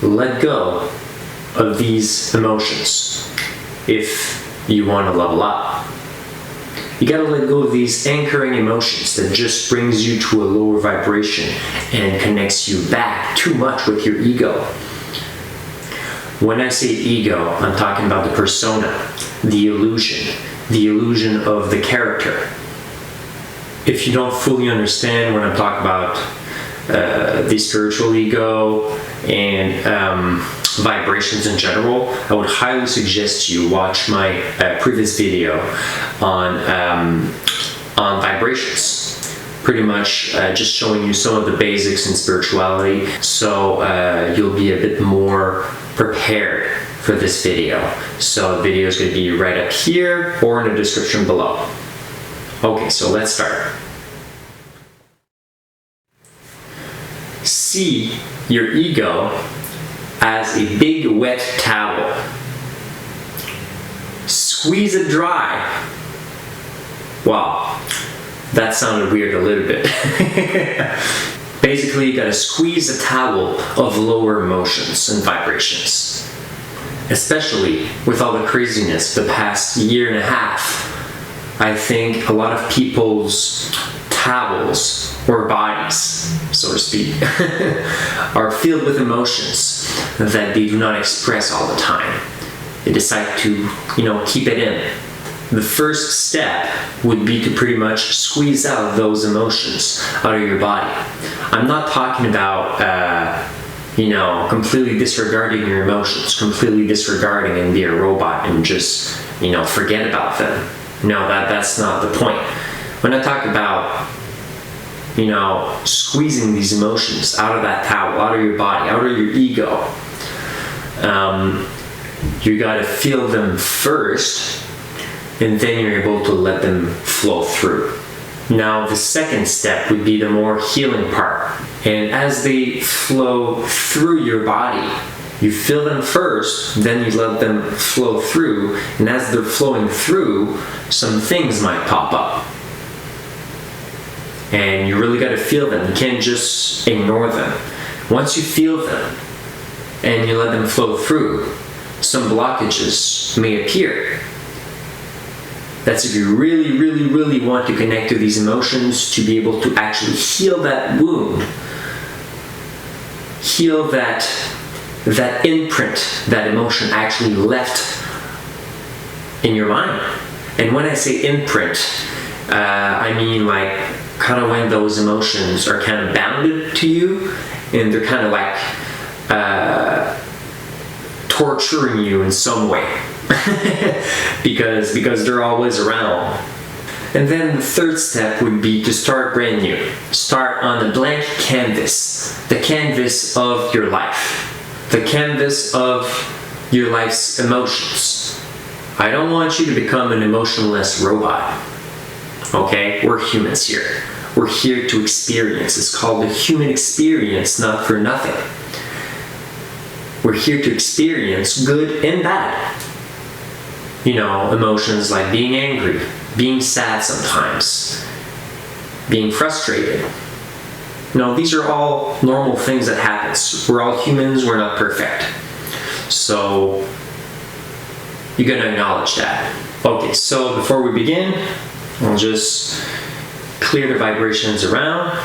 let go of these emotions if you want to level up. You gotta let go of these anchoring emotions that just brings you to a lower vibration and connects you back too much with your ego. When I say ego, I'm talking about the persona, the illusion of the character. If you don't fully understand when I'm talking about the spiritual ego and vibrations in general, I would highly suggest you watch my previous video on vibrations. Pretty much just showing you some of the basics in spirituality, so you'll be a bit more prepared for this video. So the video is going to be right up here or in the description below. Okay, so let's start. See your ego as a big wet towel. Squeeze it dry. Wow, that sounded weird a little bit. Basically, you gotta squeeze a towel of lower emotions and vibrations. Especially with all the craziness the past year and a half. I think a lot of people's towels or bodies, so to speak, are filled with emotions that they do not express all the time. They decide to, keep it in. The first step would be to pretty much squeeze out those emotions out of your body. I'm not talking about, completely disregarding your emotions, completely disregarding and be a robot and just, forget about them. No, that's not the point. When I talk about squeezing these emotions out of that towel, out of your body, out of your ego, you gotta feel them first, and then you're able to let them flow through. Now, the second step would be the more healing part. And as they flow through your body, you feel them first, then you let them flow through, and as they're flowing through, some things might pop up. And you really got to feel them. You can't just ignore them. Once you feel them and you let them flow through, some blockages may appear. That's if you really, really, really want to connect to these emotions, to be able to actually heal that wound, heal that imprint that emotion actually left in your mind. And when I say imprint, I mean like kind of when those emotions are kind of bounded to you and they're kind of like torturing you in some way because they're always around. And then the third step would be to start brand new. Start on a blank canvas, the canvas of your life, the canvas of your life's emotions. I don't want you to become an emotionless robot. Okay, we're humans here. We're here to experience. It's called the human experience, not for nothing. We're here to experience good and bad. Emotions like being angry, being sad sometimes, being frustrated. These are all normal things that happen. We're all humans, we're not perfect. So, you gotta acknowledge that. Okay, so before we begin, I'll just clear the vibrations around.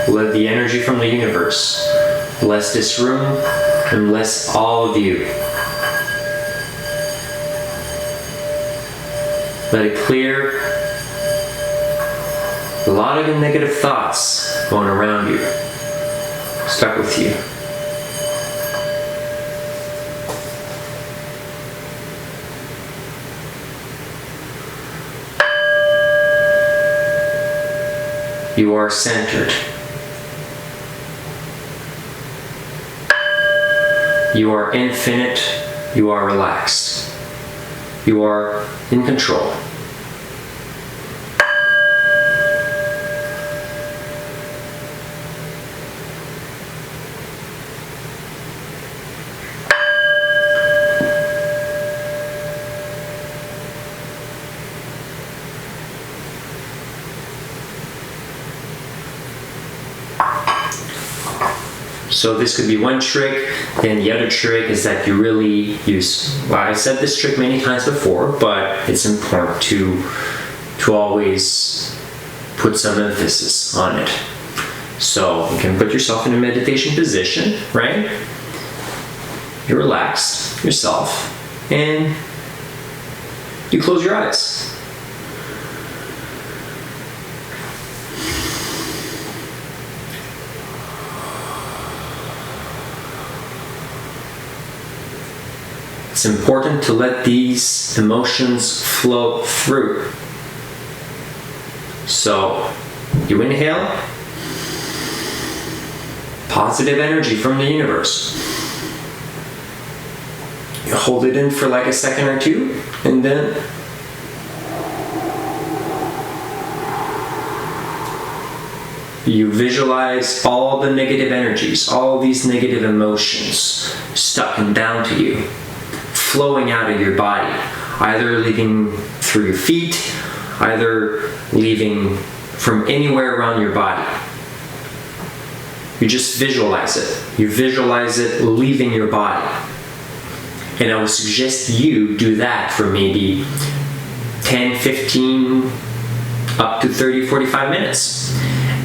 Let the energy from the universe bless this room and bless all of you. Let it clear a lot of the negative thoughts going around you, stuck with you. You are centered. You are infinite. You are relaxed. You are in control. So this could be one trick. Then the other trick is that you really use, well, I said this trick many times before, but it's important to always put some emphasis on it. So you can put yourself in a meditation position, right? You relax yourself and you close your eyes. It's important to let these emotions flow through. So you inhale positive energy from the universe. You hold it in for like a second or two, and then you visualize all the negative energies, all these negative emotions stuck and down to you, flowing out of your body, either leaving through your feet, either leaving from anywhere around your body. You just visualize it. You visualize it leaving your body. And I would suggest you do that for maybe 10, 15, up to 30, 45 minutes.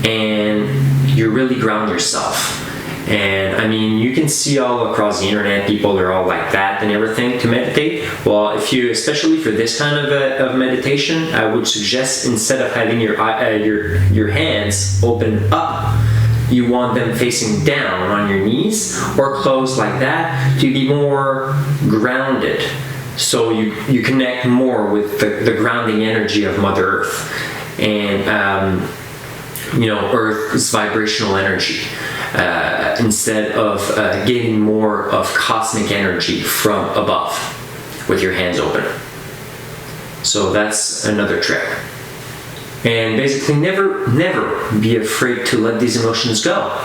And you really ground yourself. And I mean, you can see all across the internet, people are all like that and everything to meditate. Well, if you, especially for this kind of meditation, I would suggest instead of having your hands open up, you want them facing down on your knees or closed like that to be more grounded. So you connect more with the grounding energy of Mother Earth and Earth's vibrational energy. Instead of getting more of cosmic energy from above with your hands open. So that's another trick. And basically never be afraid to let these emotions go,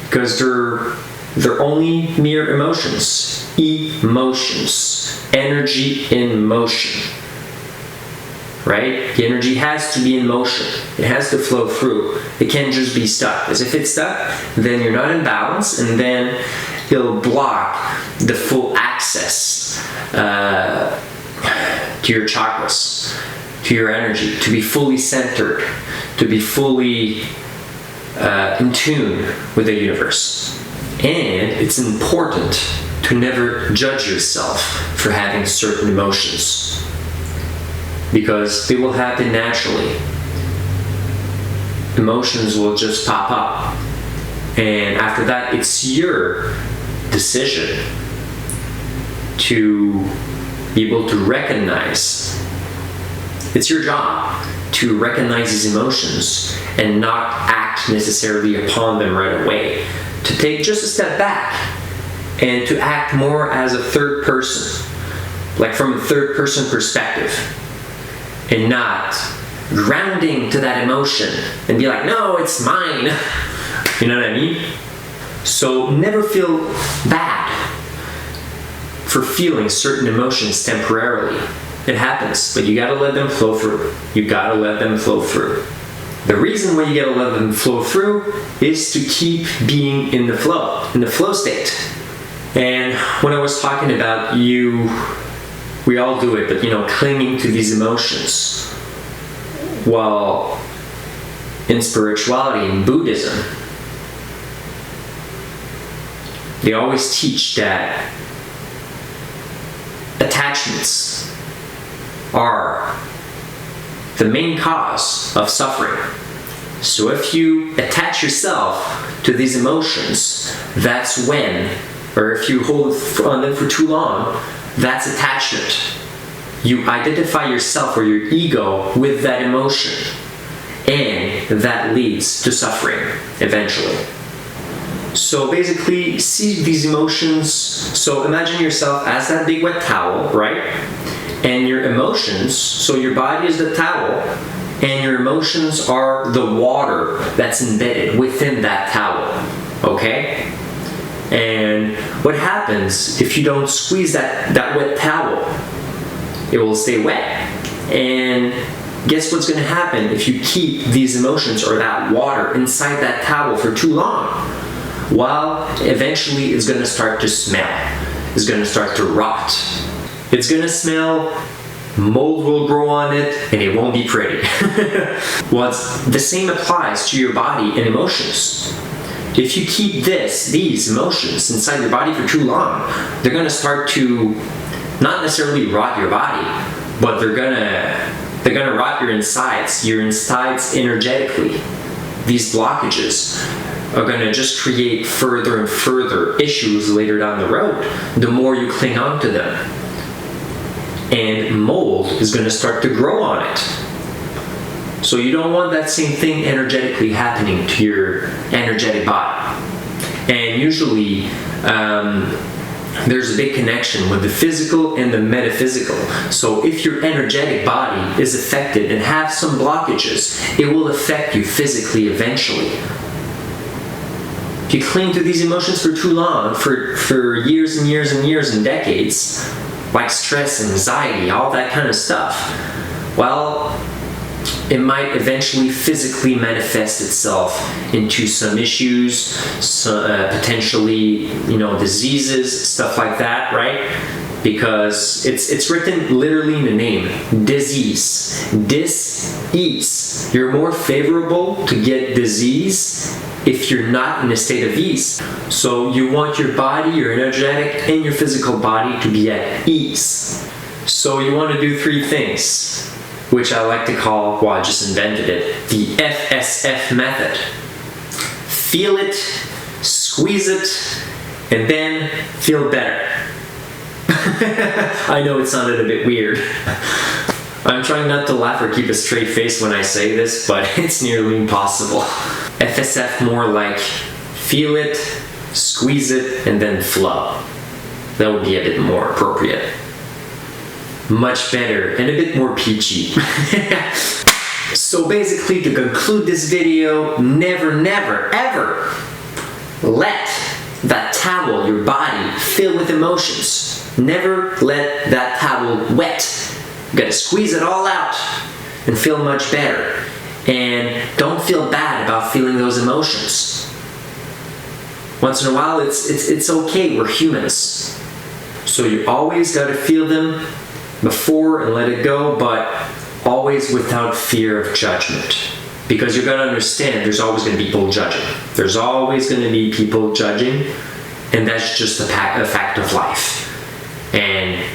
because they're only mere emotions. Emotions. Energy in motion. Right? The energy has to be in motion. It has to flow through. It can't just be stuck. Because if it's stuck, then you're not in balance, and then it'll block the full access to your chakras, to your energy, to be fully centered, to be fully in tune with the universe. And it's important to never judge yourself for having certain emotions, because they will happen naturally. Emotions will just pop up, and after that it's your decision to be able to recognize. It's your job to recognize these emotions and not act necessarily upon them right away, to take just a step back and to act more as a third person, like from a third person perspective, and not grounding to that emotion and be like, no, it's mine. You know what I mean? So never feel bad for feeling certain emotions temporarily. It happens, but you gotta let them flow through. You gotta let them flow through. The reason why you gotta let them flow through is to keep being in the flow state. And when I was talking about we all do it, but clinging to these emotions. Well, in spirituality, in Buddhism, they always teach that attachments are the main cause of suffering. So if you attach yourself to these emotions, that's when, or if you hold on them for too long, that's attachment. You identify yourself or your ego with that emotion, and that leads to suffering eventually. So basically, see these emotions. So imagine yourself as that big wet towel, right? And your emotions, so your body is the towel, and your emotions are the water that's embedded within that towel, okay? And what happens if you don't squeeze that wet towel? It will stay wet. And guess what's going to happen if you keep these emotions or that water inside that towel for too long? well, eventually it's going to start to smell. It's going to start to rot. It's going to smell, mold will grow on it, and it won't be pretty. Well, the same applies to your body and emotions. If you keep these emotions inside your body for too long, they're going to start to not necessarily rot your body, but they're gonna rot your insides energetically. These blockages are gonna just create further and further issues later down the road, the more you cling on to them. And mold is gonna start to grow on it. So you don't want that same thing energetically happening to your energetic body. And usually, there's a big connection with the physical and the metaphysical. So if your energetic body is affected and has some blockages, it will affect you physically eventually. If you cling to these emotions for too long, for years and years and years and decades, like stress, anxiety, all that kind of stuff, well, it might eventually physically manifest itself into some issues, potentially, diseases, stuff like that, right? Because it's written literally in the name, disease. Dis-ease. You're more favorable to get disease if you're not in a state of ease. So you want your body, your energetic, and your physical body to be at ease. So you want to do 3 things, which I like to call, well, I just invented it, the FSF method. Feel it, squeeze it, and then feel better. I know it sounded a bit weird. I'm trying not to laugh or keep a straight face when I say this, but it's nearly impossible. FSF more like feel it, squeeze it, and then flow. That would be a bit more appropriate. Much better and a bit more peachy. So basically, to conclude this video, never ever let that towel, your body, fill with emotions. Never let that towel wet. You gotta squeeze it all out and feel much better. And don't feel bad about feeling those emotions. Once in a while, it's okay, we're humans. So you always gotta feel them before and let it go, but always without fear of judgment. Because you're going to understand there's always going to be people judging. There's always going to be people judging, and that's just a fact of life. And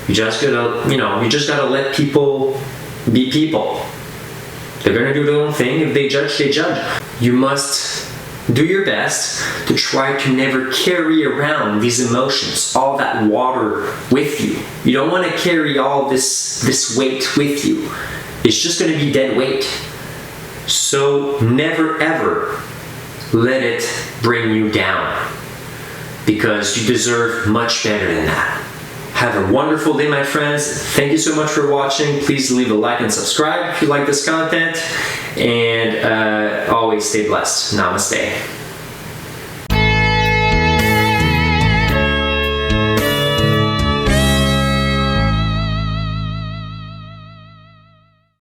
you just gotta let people be people. They're going to do their own thing. If they judge, they judge. You must do your best to try to never carry around these emotions, all that water with you. You don't want to carry all this weight with you. It's just going to be dead weight. So never ever let it bring you down, because you deserve much better than that. Have a wonderful day, my friends. Thank you so much for watching. Please leave a like and subscribe if you like this content. And always stay blessed. Namaste.